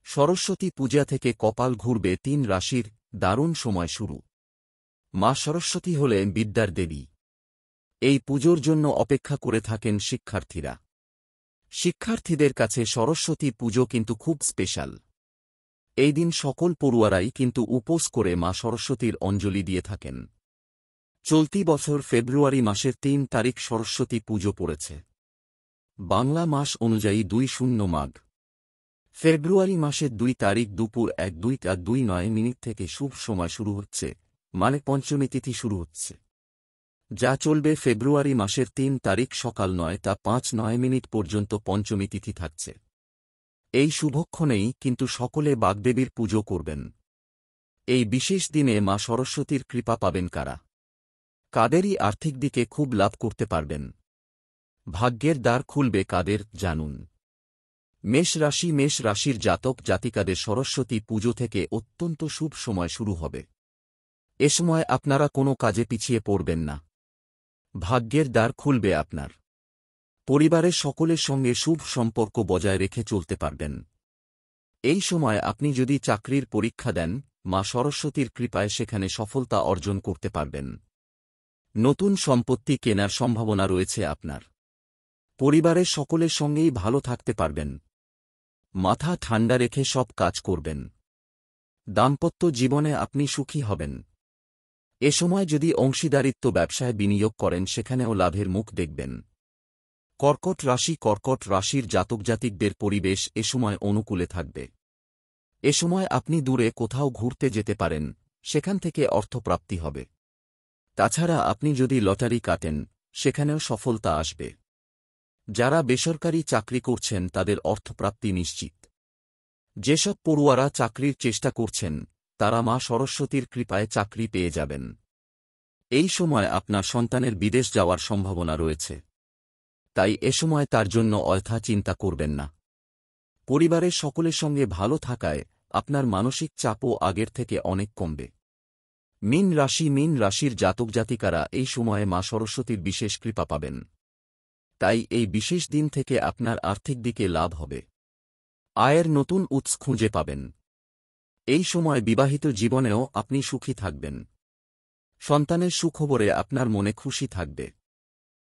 সরস্বতী পূজা থেকে কপাল ঘুরবে ৩ রাশির দারুণ সময় শুরু। মা সরস্বতী হলেন বিদ্যার দেবী। এই পুজোর জন্য অপেক্ষা করে থাকেন শিক্ষার্থীরা। শিক্ষার্থীদের কাছে সরস্বতী পুজো কিন্তু খুব স্পেশাল। এই দিন সকল পড়ুয়ারাই কিন্তু উপোস করে মা সরস্বতীর অঞ্জলি দিয়ে থাকেন। চলতি বছর ফেব্রুয়ারি মাসের ৩ তারিখ সরস্বতী পুজো পড়েছে। বাংলা মাস অনুযায়ী ২ মাঘ। ফেব্রুয়ারি মাসের ২ তারিখ দুপুর ১:২:২৯ থেকে শুভ সময় শুরু হচ্ছে, মানে পঞ্চমী তিথি শুরু হচ্ছে, যা চলবে ফেব্রুয়ারি মাসের ৩ তারিখ সকাল ৯:৫৯ পর্যন্ত পঞ্চমী তিথি থাকছে। এই শুভক্ষণেই কিন্তু সকলে বাগদেবীর পুজো করবেন। এই বিশেষ দিনে মা সরস্বতীর কৃপা পাবেন কারা? কাদেরই আর্থিক দিকে খুব লাভ করতে পারবেন? ভাগ্যের দ্বার খুলবে কাদের, জানুন। মেষ রাশির জাতক জাতিকাদের সরস্বতী পুজো থেকে অত্যন্ত শুভ সময় শুরু হবে। এ সময় আপনারা কোনো কাজে পিছিয়ে পড়বেন না। ভাগ্যের দ্বার খুলবে আপনার। পরিবারের সকলের সঙ্গে শুভ সম্পর্ক বজায় রেখে চলতে পারবেন। এই সময় আপনি যদি চাকরির পরীক্ষা দেন, মা সরস্বতীর কৃপায় সেখানে সফলতা অর্জন করতে পারবেন। নতুন সম্পত্তি কেনার সম্ভাবনা রয়েছে আপনার। পরিবারের সকলের সঙ্গেই ভালো থাকতে পারবেন। মাথা ঠান্ডা রেখে সব কাজ করবেন। দাম্পত্য জীবনে আপনি সুখী হবেন। এ সময় যদি অংশীদারিত্ব ব্যবসায় বিনিয়োগ করেন, সেখানেও লাভের মুখ দেখবেন। কর্কট রাশির জাতক জাতিকদের পরিবেশ এ সময় অনুকূলে থাকবে। এ সময় আপনি দূরে কোথাও ঘুরতে যেতে পারেন, সেখান থেকে অর্থপ্রাপ্তি হবে। তাছাড়া আপনি যদি লটারি কাটেন, সেখানেও সফলতা আসবে। যারা বেসরকারি চাকরি করছেন তাদের অর্থপ্রাপ্তি নিশ্চিত। যেসব পড়ুয়ারা চাকরির চেষ্টা করছেন, তারা মা সরস্বতীর কৃপায় চাকরি পেয়ে যাবেন। এই সময় আপনার সন্তানের বিদেশ যাওয়ার সম্ভাবনা রয়েছে, তাই এ সময় তার জন্য অযথা চিন্তা করবেন না। পরিবারের সকলের সঙ্গে ভালো থাকায় আপনার মানসিক চাপও আগের থেকে অনেক কমবে। মীন রাশির জাতক জাতিকারা এই সময়ে মা সরস্বতীর বিশেষ কৃপা পাবেন। তাই এই বিশেষ দিন থেকে আপনার আর্থিক দিকে লাভ হবে। আয়ের নতুন উৎস খুঁজে পাবেন। এই সময় বিবাহিত জীবনেও আপনি সুখী থাকবেন। সন্তানের সুখবরে আপনার মনে খুশি থাকবে।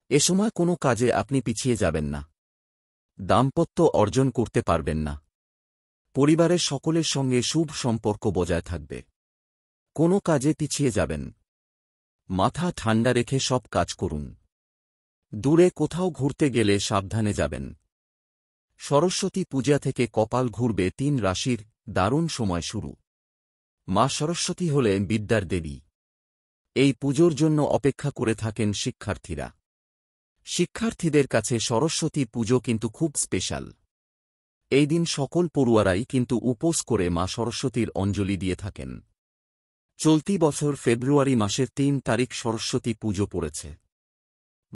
এ সময় কোনো কাজে আপনি পিছিয়ে যাবেন না। দাম্পত্য অর্জন করতে পারবেন না। পরিবারের সকলের সঙ্গে শুভ সম্পর্ক বজায় থাকবে। কোনো কাজে পিছিয়ে যাবেন। মাথা ঠান্ডা রেখে সব কাজ করুন। দূরে কোথাও ঘুরতে গেলে সাবধানে যাবেন। সরস্বতী পূজা থেকে কপাল ঘুরবে ৩ রাশির দারুণ সময় শুরু। মা সরস্বতী হলেন বিদ্যার দেবী। এই পুজোর জন্য অপেক্ষা করে থাকেন শিক্ষার্থীরা। শিক্ষার্থীদের কাছে সরস্বতী পুজো কিন্তু খুব স্পেশাল। এই দিন সকল পড়ুয়ারাই কিন্তু উপোস করে মা সরস্বতীর অঞ্জলি দিয়ে থাকেন। চলতি বছর ফেব্রুয়ারি মাসের ৩ তারিখ সরস্বতী পুজো পড়েছে।